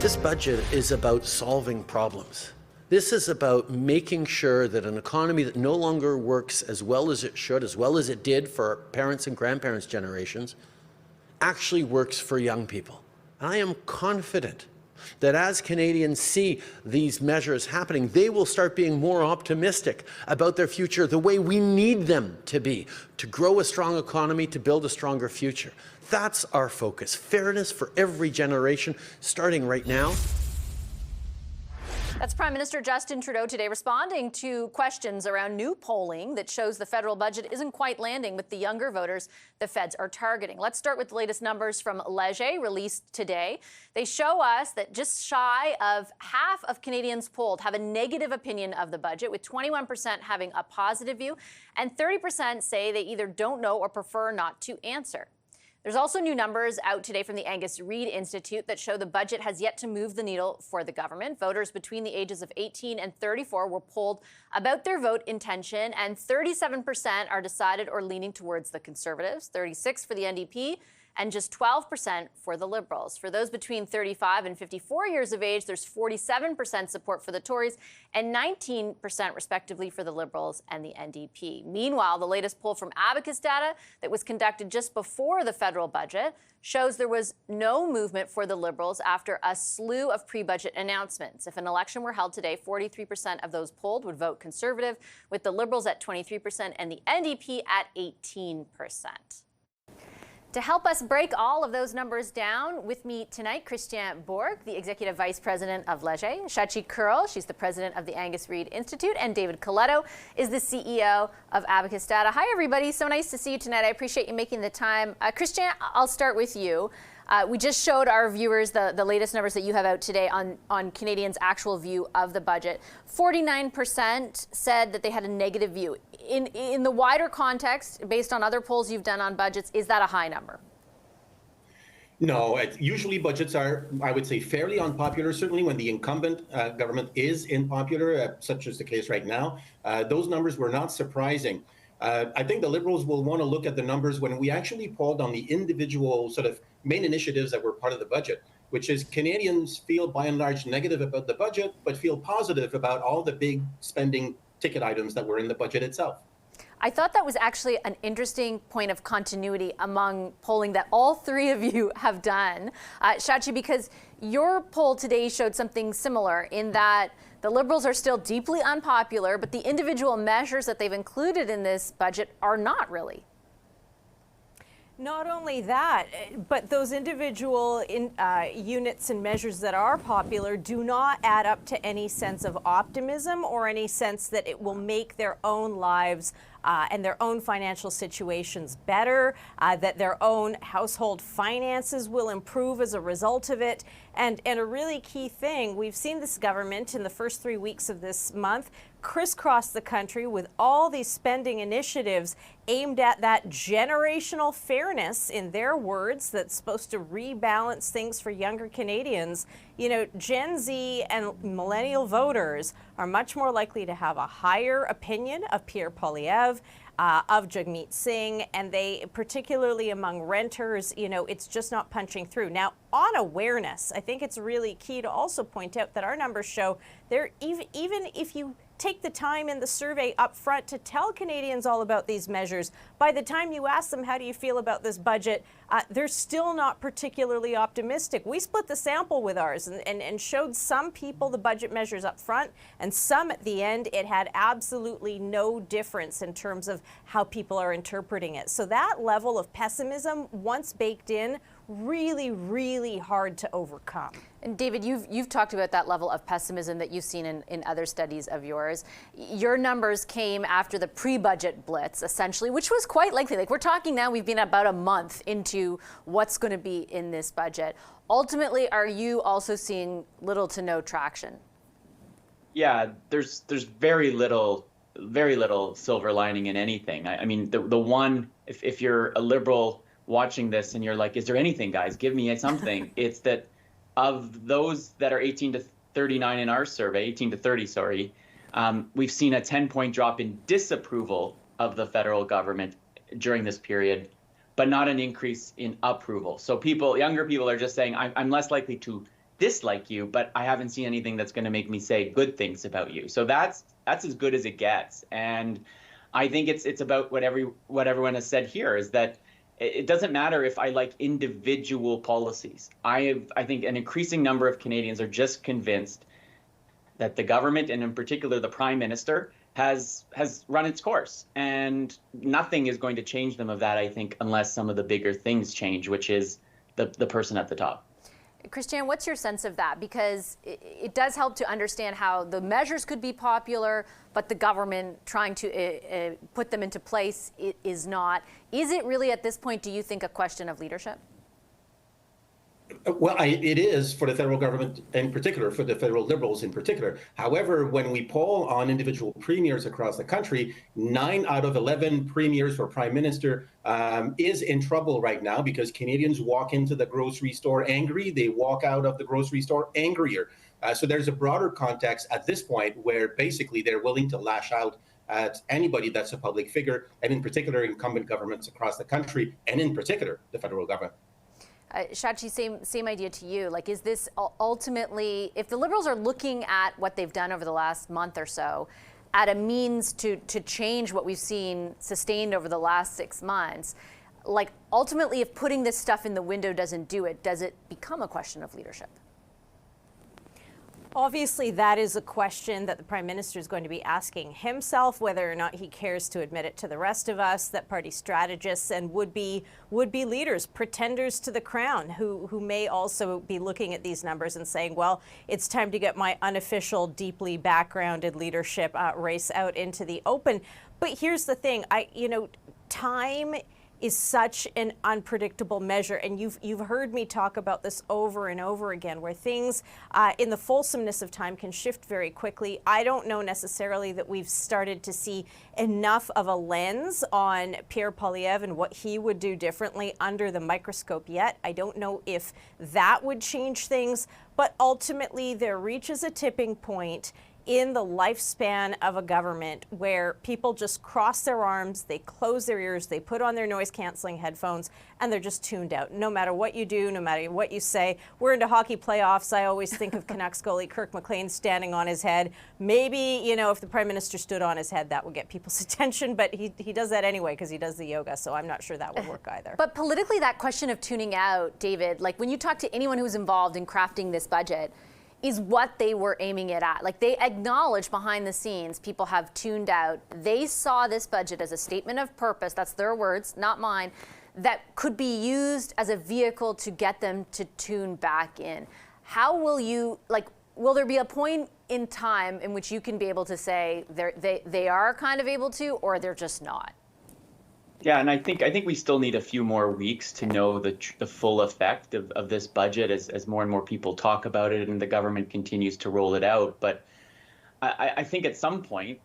This budget is about solving problems. This is about making sure that an economy that no longer works as well as it should, as well as it did for our parents and grandparents' generations, actually works for young people. And I am confident that as Canadians see these measures happening, they will start being more optimistic about their future the way we need them to be, to grow a strong economy, to build a stronger future. That's our focus. Fairness for every generation, starting right now. That's Prime Minister Justin Trudeau today responding to questions around new polling that shows the federal budget isn't quite landing with the younger voters the feds are targeting. Let's start with the latest numbers from Leger released today. They show us that just shy of half of Canadians polled have a negative opinion of the budget, with 21% having a positive view, and 30% say they either don't know or prefer not to answer. There's also new numbers out today from the Angus Reid Institute that show the budget has yet to move the needle for the government. Voters between the ages of 18 and 34 were polled about their vote intention, and 37% are decided or leaning towards the Conservatives, 36% for the NDP, and just 12% for the Liberals. For those between 35 and 54 years of age, there's 47% support for the Tories and 19% respectively for the Liberals and the NDP. Meanwhile, the latest poll from Abacus data that was conducted just before the federal budget shows there was no movement for the Liberals after a slew of pre-budget announcements. If an election were held today, 43% of those polled would vote Conservative, with the Liberals at 23% and the NDP at 18%. To help us break all of those numbers down, with me tonight, Christian Bourque, the Executive Vice President of Leger, Shachi Kurl, she's the President of the Angus Reid Institute, and David Coletto is the CEO of Abacus Data. Hi, everybody. So nice to see you tonight. I appreciate you making the time. Christian, I'll start with you. We just showed our viewers the latest numbers that you have out today on Canadians' actual view of the budget. 49% said that they had a negative view. In the wider context, based on other polls you've done on budgets, is that a high number? No, usually budgets are, I would say, fairly unpopular. Certainly when the incumbent government is unpopular, such as the case right now. Those numbers were not surprising. I think the Liberals will want to look at the numbers when we actually polled on the individual sort of main initiatives that were part of the budget, which is Canadians feel by and large negative about the budget, but feel positive about all the big spending ticket items that were in the budget itself. I thought that was actually an interesting point of continuity among polling that all three of you have done. Shachi, because your poll today showed something similar in that the Liberals are still deeply unpopular, but the individual measures that they've included in this budget are not really. Not only that, but those individual units and measures that are popular do not add up to any sense of optimism or any sense that it will make their own lives and their own financial situations better, that their own household finances will improve as a result of it. And a really key thing, we've seen this government in the first 3 weeks of this month crisscross the country with all these spending initiatives aimed at that generational fairness, in their words, that's supposed to rebalance things for younger Canadians. You know, Gen Z and millennial voters are much more likely to have a higher opinion of Pierre Poilievre, of Jagmeet Singh, and they, particularly among renters, you know, it's just not punching through. Now, on awareness, I think it's really key to also point out that our numbers show there, even if you take the time in the survey up front to tell Canadians all about these measures, by the time you ask them, how do you feel about this budget, they're still not particularly optimistic. We split the sample with ours and showed some people the budget measures up front and some at the end. It had absolutely no difference in terms of how people are interpreting it. So that level of pessimism, once baked in, really, really hard to overcome. And David, you've talked about that level of pessimism that you've seen in other studies of yours. Your numbers came after the pre-budget blitz, essentially, which was quite lengthy. Like, we're talking now, we've been about a month into what's going to be in this budget. Ultimately, are you also seeing little to no traction? Yeah, there's very little silver lining in anything. I mean, the one, if you're a Liberal watching this and you're like, is there anything, guys? Give me something. It's that of those that are 18 to 39 in our survey, 18 to 30, sorry, we've seen a 10-point drop in disapproval of the federal government during this period, but not an increase in approval. So younger people are just saying, I'm less likely to dislike you, but I haven't seen anything that's going to make me say good things about you. So that's as good as it gets. And I think it's about what everyone has said here, is that it doesn't matter if I like individual policies. I think an increasing number of Canadians are just convinced that the government, and in particular the Prime Minister, has run its course, and nothing is going to change them of that, I think, unless some of the bigger things change, which is the person at the top. Christian, what's your sense of that? Because it does help to understand how the measures could be popular, but the government trying to put them into place is not. Is it really at this point, do you think, a question of leadership? Well, it is for the federal government in particular, for the federal Liberals in particular. However, when we poll on individual premiers across the country, 9 out of 11 premiers or prime minister is in trouble right now, because Canadians walk into the grocery store angry. They walk out of the grocery store angrier. So there's a broader context at this point where basically they're willing to lash out at anybody that's a public figure, and in particular incumbent governments across the country, and in particular the federal government. Shachi, same idea to you. Like, is this ultimately, if the Liberals are looking at what they've done over the last month or so, at a means to change what we've seen sustained over the last 6 months, like, ultimately, if putting this stuff in the window doesn't do it, does it become a question of leadership? Obviously, that is a question that the Prime Minister is going to be asking himself, whether or not he cares to admit it to the rest of us, that party strategists and would-be leaders, pretenders to the crown, who may also be looking at these numbers and saying, well, it's time to get my unofficial, deeply backgrounded leadership race out into the open. But here's the thing, time is such an unpredictable measure, and you've heard me talk about this over and over again, where things in the fulsomeness of time can shift very quickly. I don't know necessarily that we've started to see enough of a lens on Pierre Poilievre and what he would do differently under the microscope yet. I don't know if that would change things, but ultimately there reaches a tipping point in the lifespan of a government where people just cross their arms, they close their ears, they put on their noise-canceling headphones, and they're just tuned out. No matter what you do, no matter what you say. We're into hockey playoffs. I always think of Canucks goalie Kirk McLean standing on his head. Maybe, if the Prime Minister stood on his head, that would get people's attention, but he does that anyway because he does the yoga, so I'm not sure that would work either. But politically, that question of tuning out, David, like when you talk to anyone who's involved in crafting this budget, is what they were aiming it at. Like, they acknowledge behind the scenes people have tuned out. They saw this budget as a statement of purpose, that's their words, not mine, that could be used as a vehicle to get them to tune back in. How will you, will there be a point in time in which you can be able to say they are kind of able to, or they're just not? Yeah, and I think we still need a few more weeks to know the full effect of this budget as more and more people talk about it and the government continues to roll it out. But I think at some point,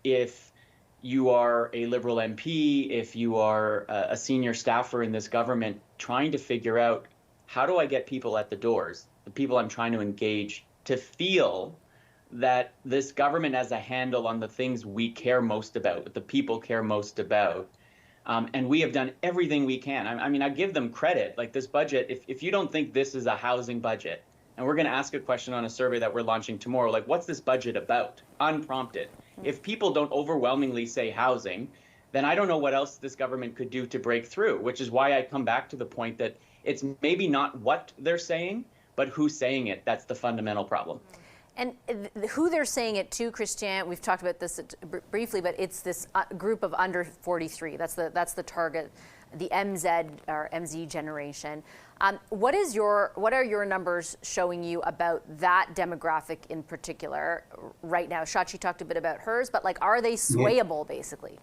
if you are a Liberal MP, if you are a senior staffer in this government, trying to figure out how do I get people at the doors, the people I'm trying to engage, to feel that this government has a handle on the things we care most about, that the people care most about. And we have done everything we can. I mean, I give them credit. Like, this budget, if you don't think this is a housing budget, and we're going to ask a question on a survey that we're launching tomorrow, like, what's this budget about? Unprompted. If people don't overwhelmingly say housing, then I don't know what else this government could do to break through, which is why I come back to the point that it's maybe not what they're saying, but who's saying it. That's the fundamental problem. And who they're saying it to, Christian, we've talked about this briefly, but it's this group of under 43. That's the target, the MZ or MZ generation. What are your numbers showing you about that demographic in particular right now? Shachi talked a bit about hers, but are they swayable, basically?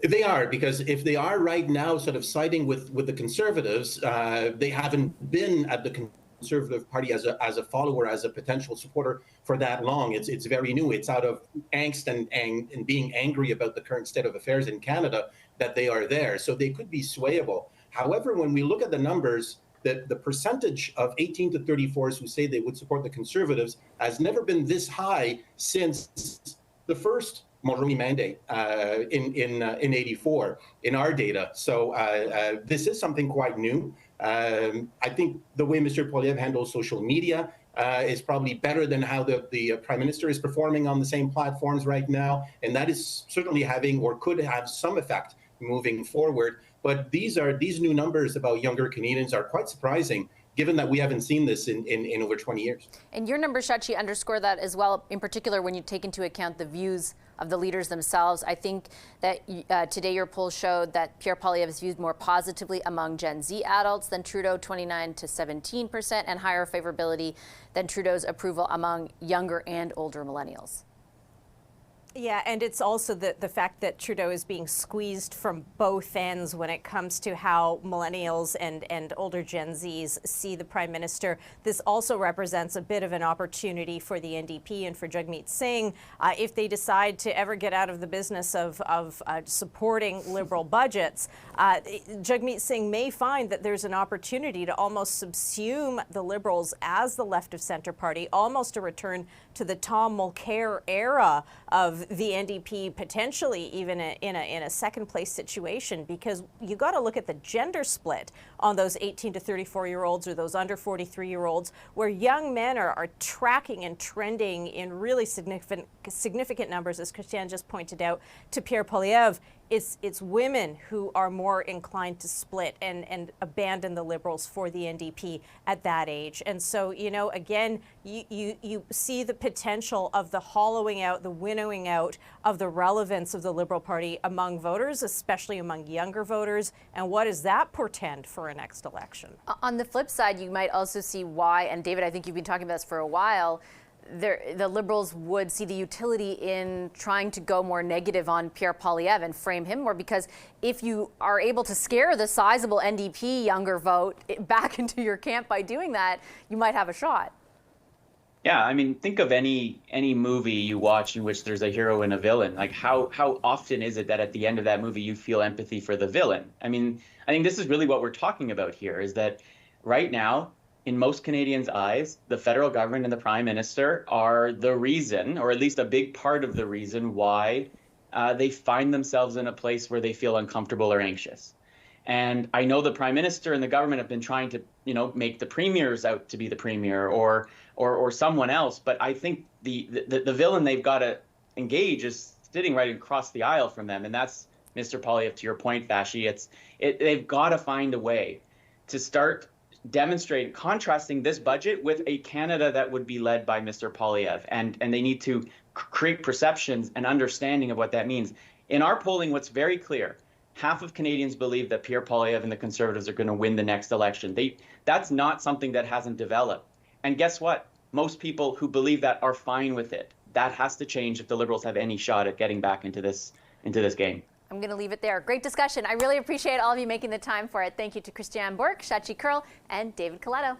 They are, because if they are right now sort of siding with the Conservatives, they haven't been at the Conservative Party as a follower, as a potential supporter for that long. It's very new. It's out of angst and being angry about the current state of affairs in Canada that they are there. So they could be swayable. However, when we look at the numbers, the percentage of 18 to 34s who say they would support the Conservatives has never been this high since the first Mulroney mandate in 84 in our data. So this is something quite new. I think the way Mr. Poilievre handles social media is probably better than how the Prime Minister is performing on the same platforms right now. And that is certainly having or could have some effect moving forward. But these new numbers about younger Canadians are quite surprising, given that we haven't seen this in over 20 years. And your numbers, Shachi, underscore that as well, in particular when you take into account the views of the leaders themselves. I think that today your poll showed that Pierre Poilievre is viewed more positively among Gen Z adults than Trudeau, 29 to 17%, and higher favorability than Trudeau's approval among younger and older millennials. Yeah, and it's also the fact that Trudeau is being squeezed from both ends when it comes to how millennials and older Gen Zs see the Prime Minister. This also represents a bit of an opportunity for the NDP and for Jagmeet Singh if they decide to ever get out of the business of supporting Liberal budgets. Jagmeet Singh may find that there's an opportunity to almost subsume the Liberals as the left of centre party, almost a return to the Tom Mulcair era of the NDP, potentially even in a second place situation, because you got to look at the gender split on those 18 to 34-year-olds or those under 43-year-olds, where young men are tracking and trending in really significant numbers, as Christian just pointed out, to Pierre Poilievre. It's women who are more inclined to split and abandon the Liberals for the NDP at that age. And so, you know, again, you see the potential of the hollowing out, the winnowing out of the relevance of the Liberal Party among voters, especially among younger voters. And what does that portend for a next election? On the flip side, you might also see why, and David, I think you've been talking about this for a while, the Liberals would see the utility in trying to go more negative on Pierre Poilievre and frame him more, because if you are able to scare the sizable NDP younger vote back into your camp by doing that, you might have a shot. Yeah, I mean, think of any movie you watch in which there's a hero and a villain. Like, how often is it that at the end of that movie you feel empathy for the villain? I mean, I think this is really what we're talking about here, is that right now, in most Canadians' eyes, the federal government and the Prime Minister are the reason, or at least a big part of the reason, why they find themselves in a place where they feel uncomfortable or anxious. And I know the Prime Minister and the government have been trying to, you know, make the premiers out to be the premier or someone else. But I think the villain they've got to engage is sitting right across the aisle from them, and that's Mr. Poilievre. To your point, Vassy, they've got to find a way to start demonstrating, contrasting this budget with a Canada that would be led by Mr. Poilievre, and they need to create perceptions and understanding of what that means. In our polling, what's very clear: half of Canadians believe that Pierre Poilievre and the Conservatives are going to win the next election. That's not something that hasn't developed. And guess what? Most people who believe that are fine with it. That has to change if the Liberals have any shot at getting back into this game. I'm going to leave it there. Great discussion. I really appreciate all of you making the time for it. Thank you to Christian Bourque, Shachi Kurl, and David Coletto.